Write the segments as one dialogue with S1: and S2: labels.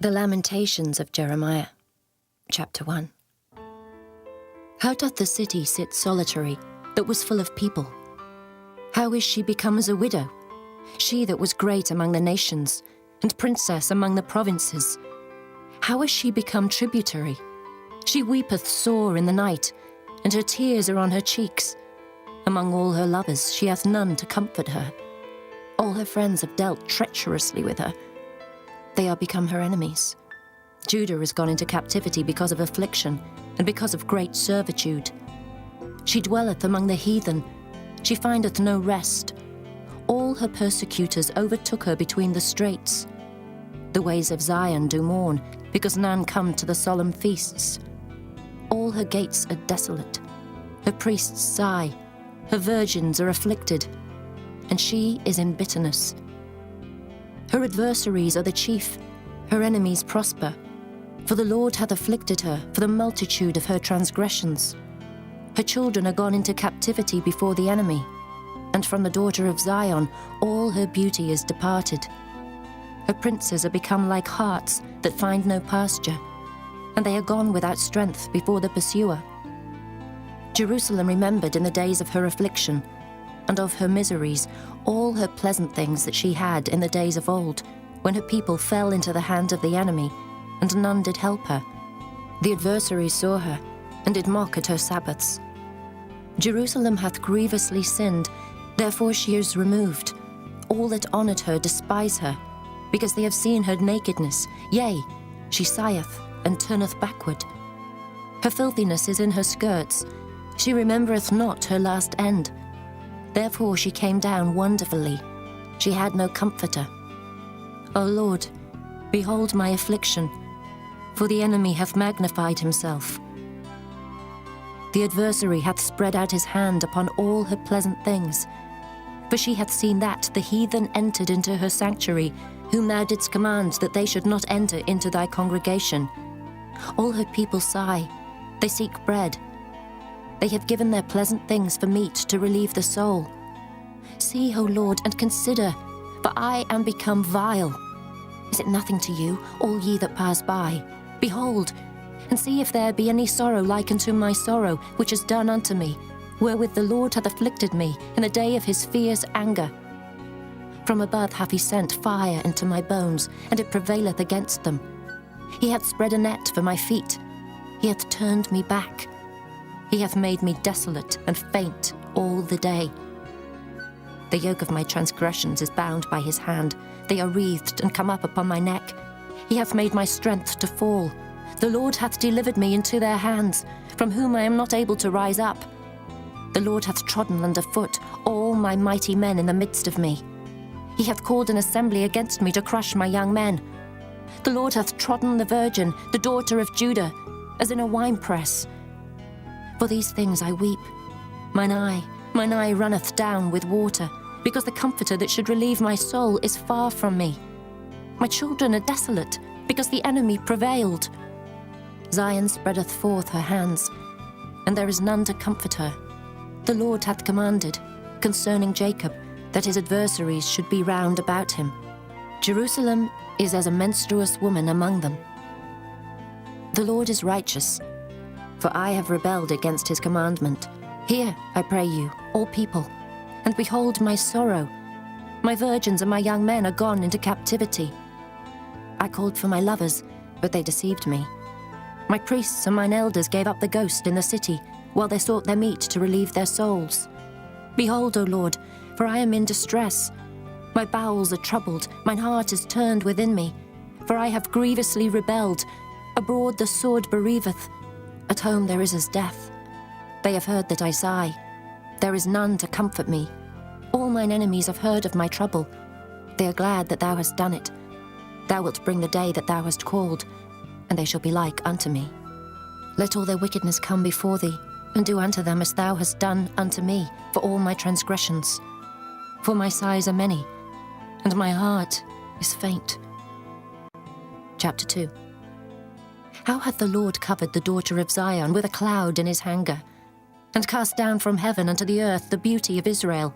S1: The Lamentations of Jeremiah, Chapter 1. How doth the city sit solitary, that was full of people? How is she become as a widow, she that was great among the nations, and princess among the provinces? How is she become tributary? She weepeth sore in the night, and her tears are on her cheeks. Among all her lovers she hath none to comfort her. All her friends have dealt treacherously with her. They are become her enemies. Judah is gone into captivity because of affliction, and because of great servitude. She dwelleth among the heathen, she findeth no rest. All her persecutors overtook her between the straits. The ways of Zion do mourn, because none come to the solemn feasts. All her gates are desolate, her priests sigh, her virgins are afflicted, and she is in bitterness. Her adversaries are the chief, her enemies prosper. For the Lord hath afflicted her for the multitude of her transgressions. Her children are gone into captivity before the enemy, and from the daughter of Zion all her beauty is departed. Her princes are become like harts that find no pasture, and they are gone without strength before the pursuer. Jerusalem remembered in the days of her affliction, and of her miseries, all her pleasant things that she had in the days of old, when her people fell into the hand of the enemy, and none did help her. The adversaries saw her, and did mock at her Sabbaths. Jerusalem hath grievously sinned, therefore she is removed. All that honoured her despise her, because they have seen her nakedness. Yea, she sigheth, and turneth backward. Her filthiness is in her skirts, she remembereth not her last end. Therefore she came down wonderfully, she had no comforter. O Lord, behold my affliction, for the enemy hath magnified himself. The adversary hath spread out his hand upon all her pleasant things. For she hath seen that the heathen entered into her sanctuary, whom thou didst command that they should not enter into thy congregation. All her people sigh, they seek bread. They have given their pleasant things for meat to relieve the soul. See, O Lord, and consider, for I am become vile. Is it nothing to you, all ye that pass by? Behold, and see if there be any sorrow like unto my sorrow, which is done unto me, wherewith the Lord hath afflicted me in the day of his fierce anger. From above hath he sent fire into my bones, and it prevaileth against them. He hath spread a net for my feet. He hath turned me back. He hath made me desolate and faint all the day. The yoke of my transgressions is bound by his hand. They are wreathed and come up upon my neck. He hath made my strength to fall. The Lord hath delivered me into their hands, from whom I am not able to rise up. The Lord hath trodden under foot all my mighty men in the midst of me. He hath called an assembly against me to crush my young men. The Lord hath trodden the virgin, the daughter of Judah, as in a winepress. For these things I weep. Mine eye runneth down with water, because the comforter that should relieve my soul is far from me. My children are desolate, because the enemy prevailed. Zion spreadeth forth her hands, and there is none to comfort her. The Lord hath commanded, concerning Jacob, that his adversaries should be round about him. Jerusalem is as a menstruous woman among them. The Lord is righteous, for I have rebelled against his commandment. Hear, I pray you, all people, and behold my sorrow. My virgins and my young men are gone into captivity. I called for my lovers, but they deceived me. My priests and mine elders gave up the ghost in the city, while they sought their meat to relieve their souls. Behold, O Lord, for I am in distress. My bowels are troubled, mine heart is turned within me, for I have grievously rebelled. Abroad the sword bereaveth, at home there is as death. They have heard that I sigh. There is none to comfort me. All mine enemies have heard of my trouble. They are glad that thou hast done it. Thou wilt bring the day that thou hast called, and they shall be like unto me. Let all their wickedness come before thee, and do unto them as thou hast done unto me for all my transgressions. For my sighs are many, and my heart is faint. Chapter 2. How hath the Lord covered the daughter of Zion with a cloud in his anger, and cast down from heaven unto the earth the beauty of Israel,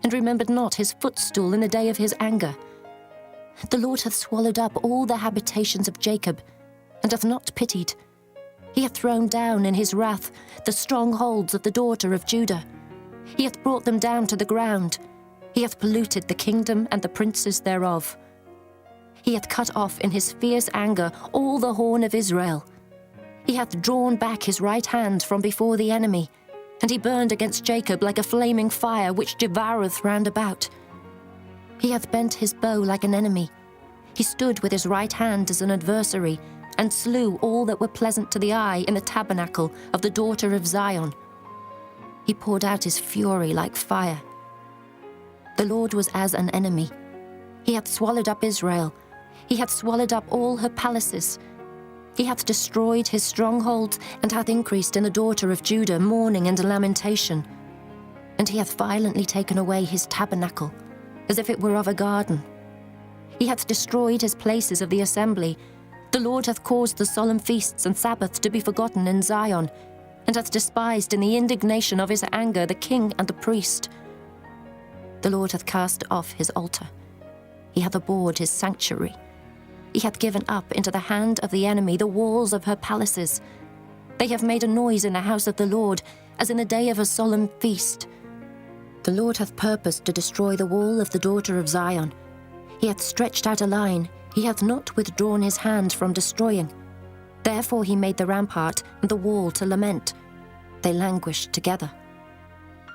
S1: and remembered not his footstool in the day of his anger. The Lord hath swallowed up all the habitations of Jacob, and hath not pitied. He hath thrown down in his wrath the strongholds of the daughter of Judah. He hath brought them down to the ground. He hath polluted the kingdom and the princes thereof. He hath cut off in his fierce anger all the horn of Israel. He hath drawn back his right hand from before the enemy, and he burned against Jacob like a flaming fire which devoureth round about. He hath bent his bow like an enemy. He stood with his right hand as an adversary, and slew all that were pleasant to the eye in the tabernacle of the daughter of Zion. He poured out his fury like fire. The Lord was as an enemy. He hath swallowed up Israel. He hath swallowed up all her palaces. He hath destroyed his strongholds, and hath increased in the daughter of Judah mourning and lamentation. And he hath violently taken away his tabernacle, as if it were of a garden. He hath destroyed his places of the assembly. The Lord hath caused the solemn feasts and Sabbaths to be forgotten in Zion, and hath despised in the indignation of his anger the king and the priest. The Lord hath cast off his altar. He hath abhorred his sanctuary. He hath given up into the hand of the enemy the walls of her palaces. They have made a noise in the house of the Lord, as in the day of a solemn feast. The Lord hath purposed to destroy the wall of the daughter of Zion. He hath stretched out a line. He hath not withdrawn his hand from destroying. Therefore he made the rampart and the wall to lament. They languished together.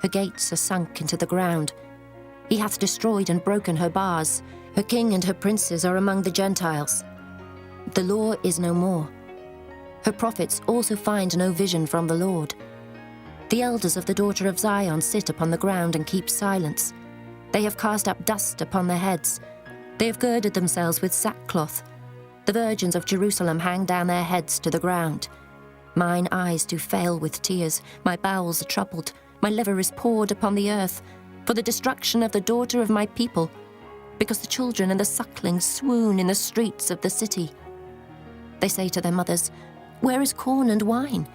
S1: Her gates are sunk into the ground. He hath destroyed and broken her bars. Her king and her princes are among the Gentiles. The law is no more. Her prophets also find no vision from the Lord. The elders of the daughter of Zion sit upon the ground and keep silence. They have cast up dust upon their heads. They have girded themselves with sackcloth. The virgins of Jerusalem hang down their heads to the ground. Mine eyes do fail with tears. My bowels are troubled. My liver is poured upon the earth, for the destruction of the daughter of my people, because the children and the sucklings swoon in the streets of the city. They say to their mothers, "Where is corn and wine?"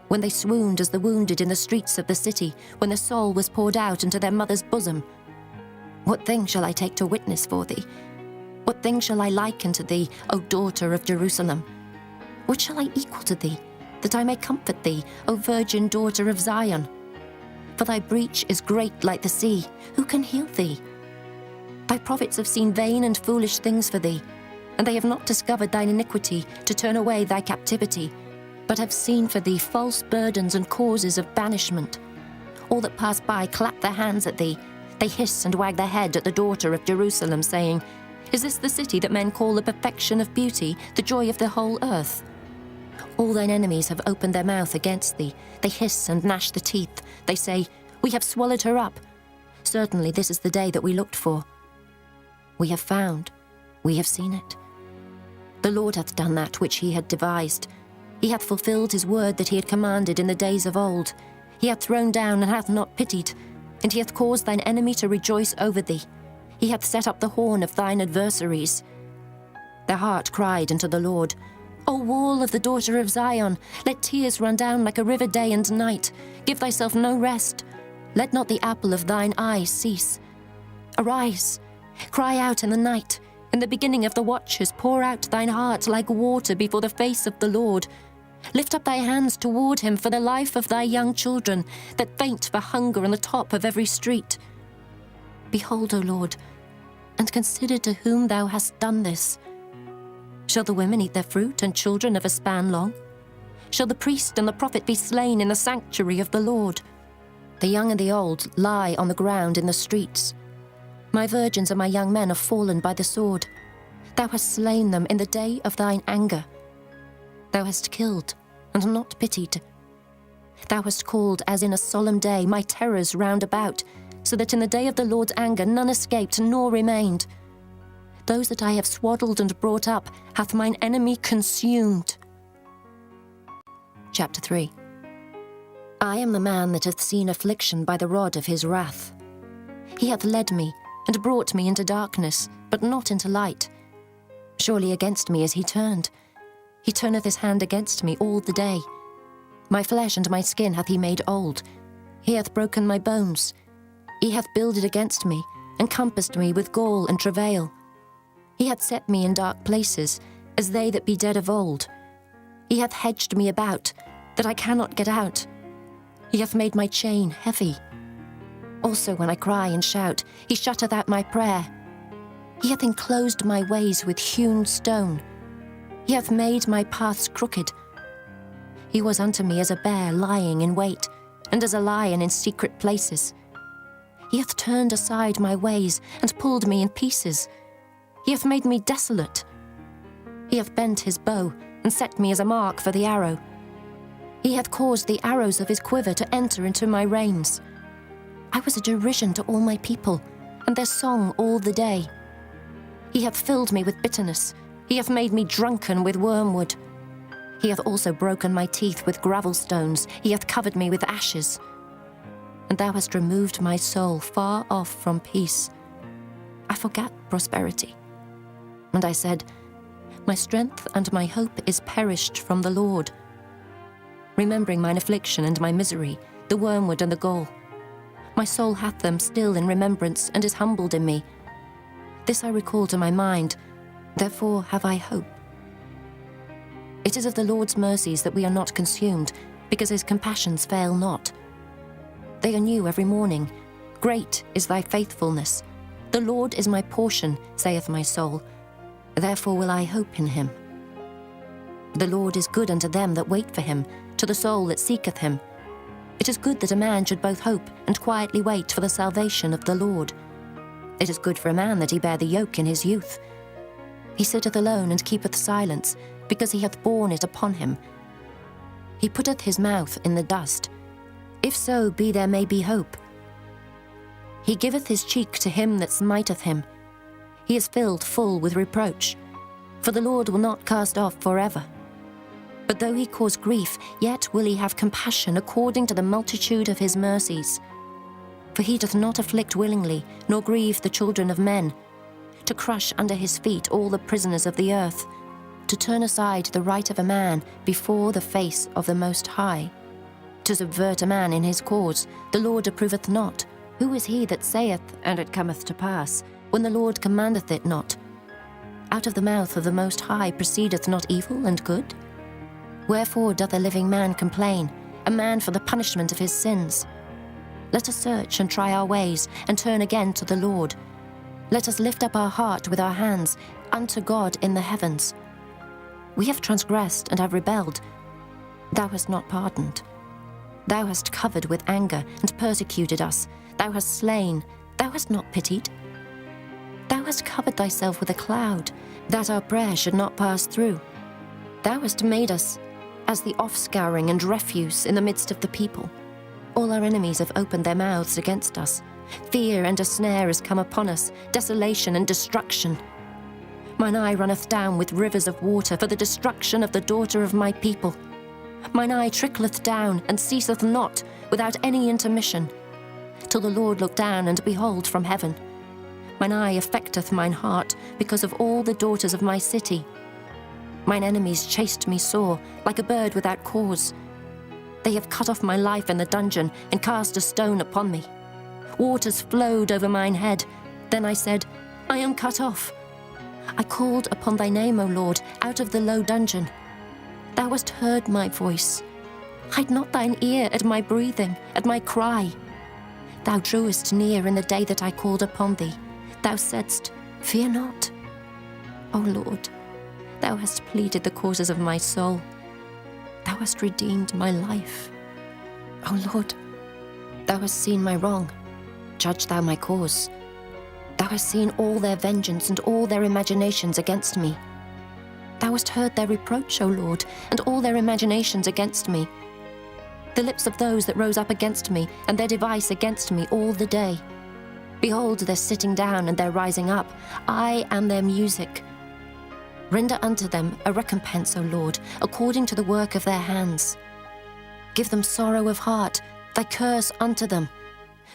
S1: When they swooned as the wounded in the streets of the city, when their soul was poured out into their mother's bosom. What thing shall I take to witness for thee? What thing shall I liken to thee, O daughter of Jerusalem? What shall I equal to thee, that I may comfort thee, O virgin daughter of Zion? For thy breach is great like the sea. Who can heal thee? Thy prophets have seen vain and foolish things for thee, and they have not discovered thine iniquity to turn away thy captivity, but have seen for thee false burdens and causes of banishment. All that pass by clap their hands at thee. They hiss and wag their head at the daughter of Jerusalem, saying, "Is this the city that men call the perfection of beauty, the joy of the whole earth?" All thine enemies have opened their mouth against thee. They hiss and gnash the teeth. They say, "We have swallowed her up. Certainly this is the day that we looked for. We have found, we have seen it. The Lord hath done that which he had devised. He hath fulfilled his word that he had commanded in the days of old. He hath thrown down and hath not pitied, and he hath caused thine enemy to rejoice over thee. He hath set up the horn of thine adversaries. Their heart cried unto the Lord, O wall of the daughter of Zion, let tears run down like a river day and night. Give thyself no rest. Let not the apple of thine eye cease. Arise, cry out in the night. In the beginning of the watches, pour out thine heart like water before the face of the Lord. Lift up thy hands toward him for the life of thy young children, that faint for hunger on the top of every street. Behold, O Lord, and consider to whom thou hast done this. Shall the women eat their fruit, and children of a span long? Shall the priest and the prophet be slain in the sanctuary of the Lord? The young and the old lie on the ground in the streets. My virgins and my young men are fallen by the sword. Thou hast slain them in the day of thine anger. Thou hast killed and not pitied. Thou hast called as in a solemn day my terrors round about, so that in the day of the Lord's anger none escaped nor remained. Those that I have swaddled and brought up hath mine enemy consumed. Chapter 3. I am the man that hath seen affliction by the rod of his wrath. He hath led me and brought me into darkness, but not into light. Surely against me is he turned. He turneth his hand against me all the day. My flesh and my skin hath he made old. He hath broken my bones. He hath builded against me, and compassed me with gall and travail. He hath set me in dark places, as they that be dead of old. He hath hedged me about, that I cannot get out. He hath made my chain heavy. Also when I cry and shout, he shutteth out my prayer. He hath enclosed my ways with hewn stone. He hath made my paths crooked. He was unto me as a bear lying in wait, and as a lion in secret places. He hath turned aside my ways, and pulled me in pieces. He hath made me desolate. He hath bent his bow, and set me as a mark for the arrow. He hath caused the arrows of his quiver to enter into my reins. I was a derision to all my people, and their song all the day. He hath filled me with bitterness. He hath made me drunken with wormwood. He hath also broken my teeth with gravel stones. He hath covered me with ashes. And thou hast removed my soul far off from peace. I forgat prosperity. And I said, my strength and my hope is perished from the Lord. Remembering mine affliction and my misery, the wormwood and the gall. My soul hath them still in remembrance, and is humbled in me. This I recall to my mind, therefore have I hope. It is of the Lord's mercies that we are not consumed, because his compassions fail not. They are new every morning. Great is thy faithfulness. The Lord is my portion, saith my soul. Therefore will I hope in him. The Lord is good unto them that wait for him, to the soul that seeketh him. It is good that a man should both hope and quietly wait for the salvation of the Lord. It is good for a man that he bear the yoke in his youth. He sitteth alone and keepeth silence, because he hath borne it upon him. He putteth his mouth in the dust. If so be there may be hope. He giveth his cheek to him that smiteth him. He is filled full with reproach. For the Lord will not cast off forever. But though he cause grief, yet will he have compassion according to the multitude of his mercies. For he doth not afflict willingly, nor grieve the children of men, to crush under his feet all the prisoners of the earth, to turn aside the right of a man before the face of the Most High, to subvert a man in his cause, the Lord approveth not. Who is he that saith, and it cometh to pass, when the Lord commandeth it not? Out of the mouth of the Most High proceedeth not evil and good? Wherefore doth a living man complain, a man for the punishment of his sins? Let us search and try our ways, and turn again to the Lord. Let us lift up our heart with our hands unto God in the heavens. We have transgressed and have rebelled. Thou hast not pardoned. Thou hast covered with anger and persecuted us. Thou hast slain. Thou hast not pitied. Thou hast covered thyself with a cloud, that our prayer should not pass through. Thou hast made us as the offscouring and refuse in the midst of the people. All our enemies have opened their mouths against us. Fear and a snare is come upon us, desolation and destruction. Mine eye runneth down with rivers of water for the destruction of the daughter of my people. Mine eye trickleth down and ceaseth not without any intermission, till the Lord look down and behold from heaven. Mine eye affecteth mine heart because of all the daughters of my city. Mine enemies chased me sore, like a bird without cause. They have cut off my life in the dungeon, and cast a stone upon me. Waters flowed over mine head. Then I said, I am cut off. I called upon thy name, O Lord, out of the low dungeon. Thou hast heard my voice. Hide not thine ear at my breathing, at my cry. Thou drewest near in the day that I called upon thee. Thou saidst, fear not. O Lord, thou hast pleaded the causes of my soul. Thou hast redeemed my life. O Lord, thou hast seen my wrong. Judge thou my cause. Thou hast seen all their vengeance and all their imaginations against me. Thou hast heard their reproach, O Lord, and all their imaginations against me. The lips of those that rose up against me, and their device against me all the day. Behold their sitting down and their rising up. I am their music. Render unto them a recompense, O Lord, according to the work of their hands. Give them sorrow of heart, thy curse unto them.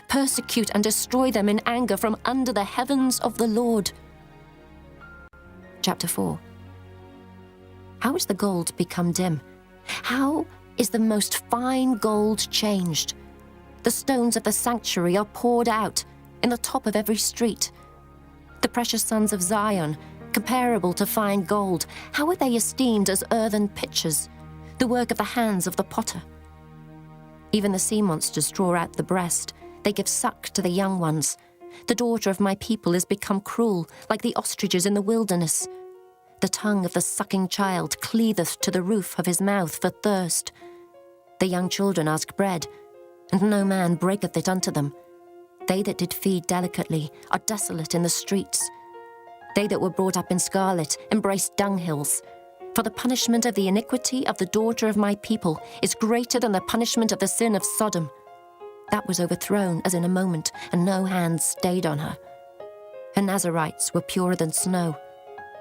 S1: Persecute and destroy them in anger from under the heavens of the Lord. Chapter 4. How is the gold become dim? How is the most fine gold changed? The stones of the sanctuary are poured out in the top of every street. The precious sons of Zion comparable to fine gold, how are they esteemed as earthen pitchers, the work of the hands of the potter? Even the sea monsters draw out the breast. They give suck to the young ones. The daughter of my people is become cruel, like the ostriches in the wilderness. The tongue of the sucking child cleaveth to the roof of his mouth for thirst. The young children ask bread, and no man breaketh it unto them. They that did feed delicately are desolate in the streets. They that were brought up in scarlet embrace dunghills. For the punishment of the iniquity of the daughter of my people is greater than the punishment of the sin of Sodom. That was overthrown as in a moment, and no hand stayed on her. Her Nazarites were purer than snow.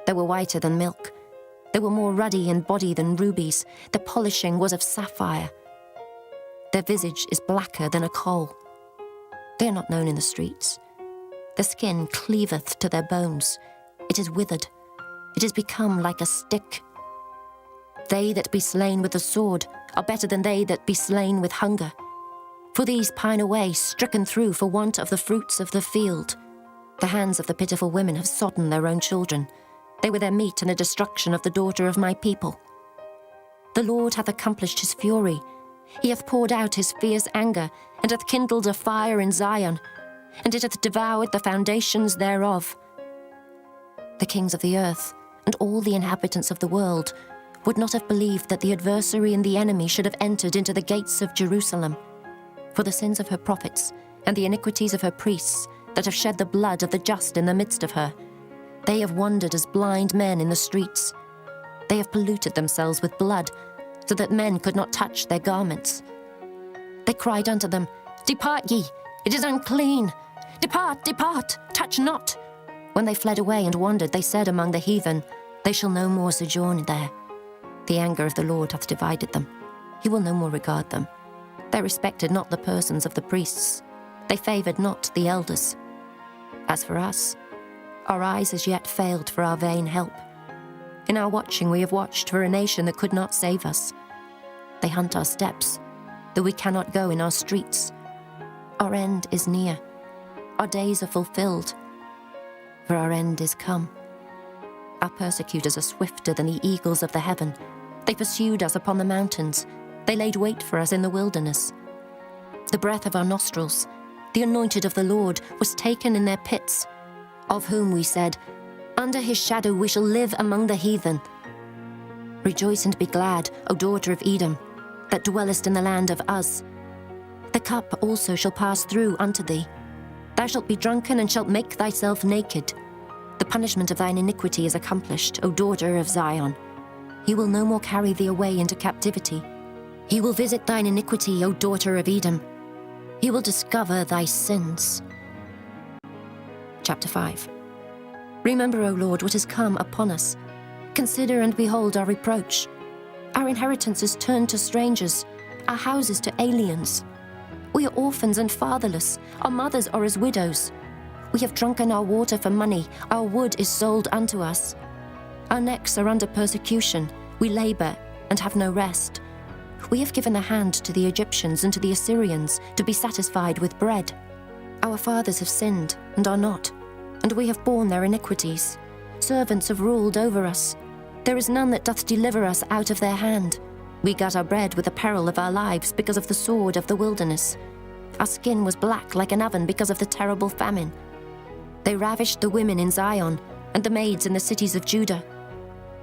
S1: They were whiter than milk. They were more ruddy in body than rubies. Their polishing was of sapphire. Their visage is blacker than a coal. They are not known in the streets. The skin cleaveth to their bones. It is withered. It is become like a stick. They that be slain with the sword are better than they that be slain with hunger. For these pine away, stricken through for want of the fruits of the field. The hands of the pitiful women have sodden their own children. They were their meat in the destruction of the daughter of my people. The Lord hath accomplished his fury. He hath poured out his fierce anger, and hath kindled a fire in Zion, and it hath devoured the foundations thereof. The kings of the earth, and all the inhabitants of the world, would not have believed that the adversary and the enemy should have entered into the gates of Jerusalem. For the sins of her prophets, and the iniquities of her priests, that have shed the blood of the just in the midst of her, they have wandered as blind men in the streets. They have polluted themselves with blood, so that men could not touch their garments. They cried unto them, Depart ye, it is unclean. Depart, depart, touch not. When they fled away and wandered, they said among the heathen, They shall no more sojourn there. The anger of the Lord hath divided them. He will no more regard them. They respected not the persons of the priests. They favoured not the elders. As for us, our eyes as yet failed for our vain help. In our watching we have watched for a nation that could not save us. They hunt our steps, though we cannot go in our streets. Our end is near. Our days are fulfilled, for our end is come. Our persecutors are swifter than the eagles of the heaven. They pursued us upon the mountains. They laid wait for us in the wilderness. The breath of our nostrils, the anointed of the Lord, was taken in their pits, of whom we said, Under his shadow we shall live among the heathen. Rejoice and be glad, O daughter of Edom, that dwellest in the land of Uz. The cup also shall pass through unto thee. Thou shalt be drunken and shalt make thyself naked. The punishment of thine iniquity is accomplished, O daughter of Zion. He will no more carry thee away into captivity. He will visit thine iniquity, O daughter of Edom. He will discover thy sins. Chapter 5. Remember, O Lord, what is come upon us. Consider and behold our reproach. Our inheritance is turned to strangers, our houses to aliens. We are orphans and fatherless. Our mothers are as widows. We have drunken our water for money. Our wood is sold unto us. Our necks are under persecution. We labor and have no rest. We have given the hand to the Egyptians and to the Assyrians to be satisfied with bread. Our fathers have sinned and are not, and we have borne their iniquities. Servants have ruled over us. There is none that doth deliver us out of their hand. We got our bread with the peril of our lives because of the sword of the wilderness. Our skin was black like an oven because of the terrible famine. They ravished the women in Zion and the maids in the cities of Judah.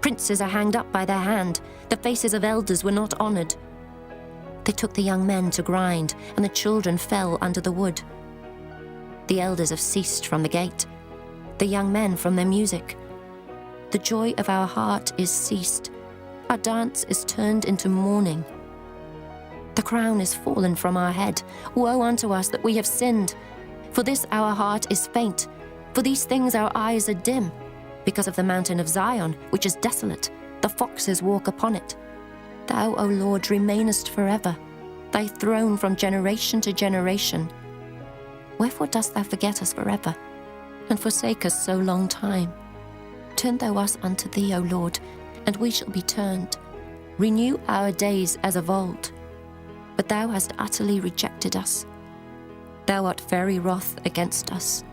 S1: Princes are hanged up by their hand. The faces of elders were not honored. They took the young men to grind, and the children fell under the wood. The elders have ceased from the gate, the young men from their music. The joy of our heart is ceased. Our dance is turned into mourning. The crown is fallen from our head. Woe unto us that we have sinned. For this our heart is faint. For these things our eyes are dim. Because of the mountain of Zion, which is desolate, the foxes walk upon it. Thou, O Lord, remainest forever, thy throne from generation to generation. Wherefore dost thou forget us forever, and forsake us so long time? Turn thou us unto thee, O Lord, and we shall be turned. Renew our days as of old. But thou hast utterly rejected us. Thou art very wroth against us.